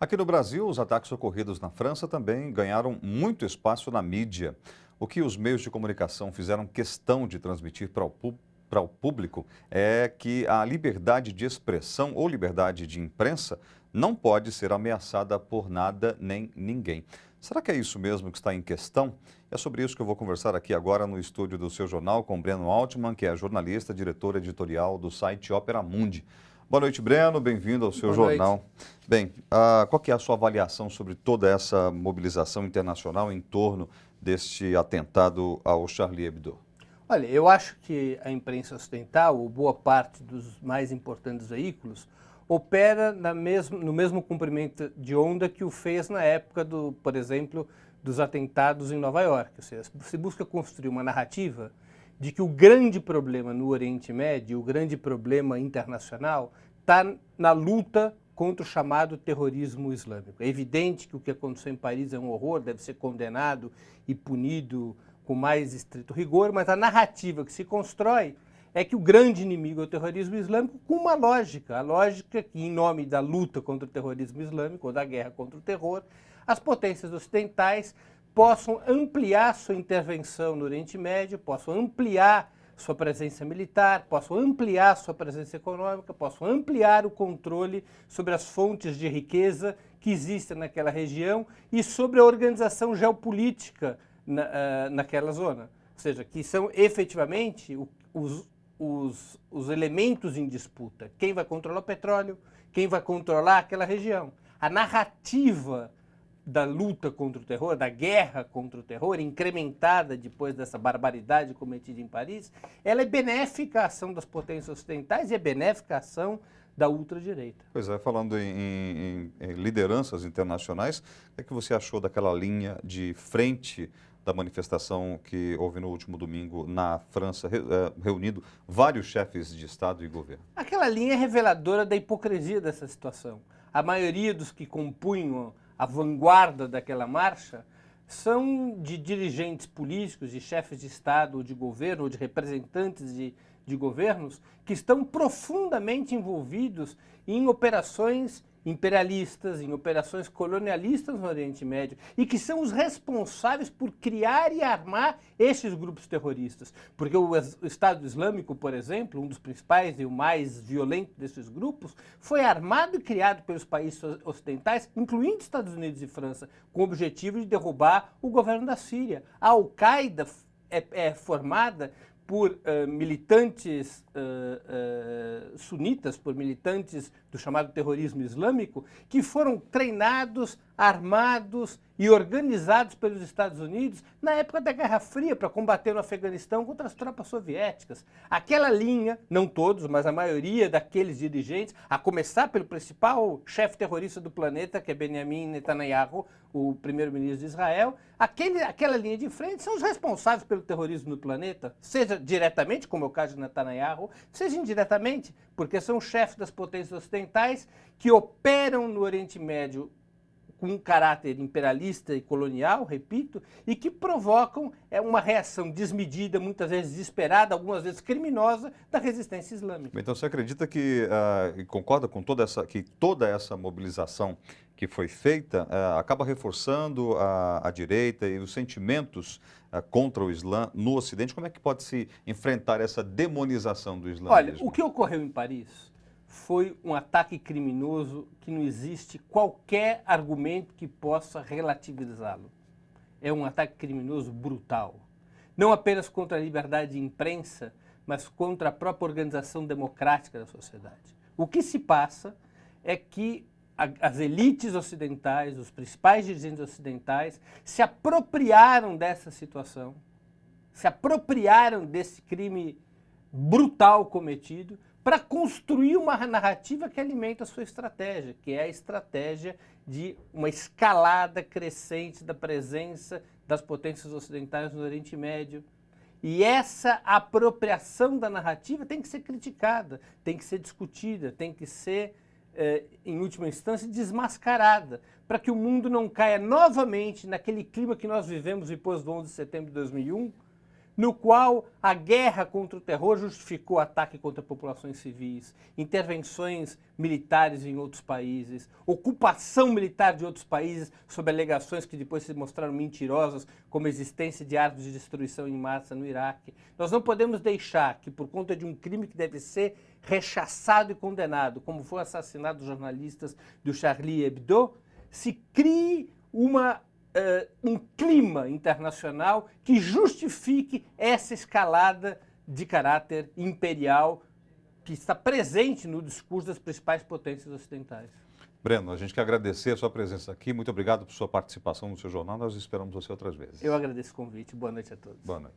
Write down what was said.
Aqui no Brasil, os ataques ocorridos na França também ganharam muito espaço na mídia. O que os meios de comunicação fizeram questão de transmitir para o público é que a liberdade de expressão ou liberdade de imprensa não pode ser ameaçada por nada nem ninguém. Será que é isso mesmo que está em questão? É sobre isso que eu vou conversar aqui agora no estúdio do Seu Jornal com Breno Altman, que é jornalista, diretor editorial do site Opera Mundi. Boa noite, Breno. Bem-vindo ao Seu Boa noite. Jornal. Bem, qual que é a sua avaliação sobre toda essa mobilização internacional em torno deste atentado ao Charlie Hebdo? Olha, eu acho que a imprensa ocidental, ou boa parte dos mais importantes veículos, opera no mesmo comprimento de onda que o fez na época, por exemplo, dos atentados em Nova York. Ou seja, se busca construir uma narrativa de que o grande problema no Oriente Médio, o grande problema internacional, está na luta contra o chamado terrorismo islâmico. É evidente que o que aconteceu em Paris é um horror, deve ser condenado e punido com mais estrito rigor, mas a narrativa que se constrói é que o grande inimigo é o terrorismo islâmico com uma lógica. A lógica que, em nome da luta contra o terrorismo islâmico, ou da guerra contra o terror, as potências ocidentais possam ampliar sua intervenção no Oriente Médio, possam ampliar sua presença militar, possam ampliar sua presença econômica, possam ampliar o controle sobre as fontes de riqueza que existem naquela região e sobre a organização geopolítica naquela zona. Ou seja, que são efetivamente os elementos em disputa. Quem vai controlar o petróleo, quem vai controlar aquela região. A narrativa da luta contra o terror, da guerra contra o terror, incrementada depois dessa barbaridade cometida em Paris, ela é benéfica à ação das potências ocidentais e é benéfica à ação da ultradireita. Pois é, falando em lideranças internacionais, o que é que você achou daquela linha de frente da manifestação que houve no último domingo na França, reunindo vários chefes de Estado e governo? Aquela linha é reveladora da hipocrisia dessa situação. A maioria dos que compunham a vanguarda daquela marcha são de dirigentes políticos, de chefes de Estado ou de governo, ou de representantes de governos que estão profundamente envolvidos em operações imperialistas, em operações colonialistas no Oriente Médio e que são os responsáveis por criar e armar esses grupos terroristas. Porque o Estado Islâmico, por exemplo, um dos principais e o mais violento desses grupos, foi armado e criado pelos países ocidentais, incluindo Estados Unidos e França, com o objetivo de derrubar o governo da Síria. A Al-Qaeda é formada por militantes sunitas, por militantes do chamado terrorismo islâmico, que foram treinados, armados e organizados pelos Estados Unidos na época da Guerra Fria para combater no Afeganistão contra as tropas soviéticas. Aquela linha, não todos, mas a maioria daqueles dirigentes, a começar pelo principal chefe terrorista do planeta, que é Benjamin Netanyahu, o primeiro-ministro de Israel, aquela linha de frente são os responsáveis pelo terrorismo no planeta, seja diretamente, como é o caso de Netanyahu, seja indiretamente, porque são chefes das potências ocidentais que operam no Oriente Médio com um caráter imperialista e colonial, repito, e que provocam uma reação desmedida, muitas vezes desesperada, algumas vezes criminosa, da resistência islâmica. Então, você acredita que, e concorda com que toda essa mobilização que foi feita acaba reforçando a direita e os sentimentos contra o Islã no Ocidente? Como é que pode se enfrentar essa demonização do islamismo? Olha, o que ocorreu em Paris foi um ataque criminoso que não existe qualquer argumento que possa relativizá-lo. É um ataque criminoso brutal. Não apenas contra a liberdade de imprensa, mas contra a própria organização democrática da sociedade. O que se passa é que as elites ocidentais, os principais dirigentes ocidentais, se apropriaram dessa situação, se apropriaram desse crime brutal cometido para construir uma narrativa que alimenta a sua estratégia, que é a estratégia de uma escalada crescente da presença das potências ocidentais no Oriente Médio. E essa apropriação da narrativa tem que ser criticada, tem que ser discutida, tem que ser, em última instância, desmascarada, para que o mundo não caia novamente naquele clima que nós vivemos depois do 11 de setembro de 2001, no qual a guerra contra o terror justificou ataque contra populações civis, intervenções militares em outros países, ocupação militar de outros países sob alegações que depois se mostraram mentirosas, como a existência de armas de destruição em massa no Iraque. Nós não podemos deixar que, por conta de um crime que deve ser rechaçado e condenado, como foi o assassinato dos jornalistas do Charlie Hebdo, se crie um clima internacional que justifique essa escalada de caráter imperial que está presente no discurso das principais potências ocidentais. Breno, a gente quer agradecer a sua presença aqui. Muito obrigado por sua participação no seu jornal. Nós esperamos você outras vezes. Eu agradeço o convite. Boa noite a todos. Boa noite.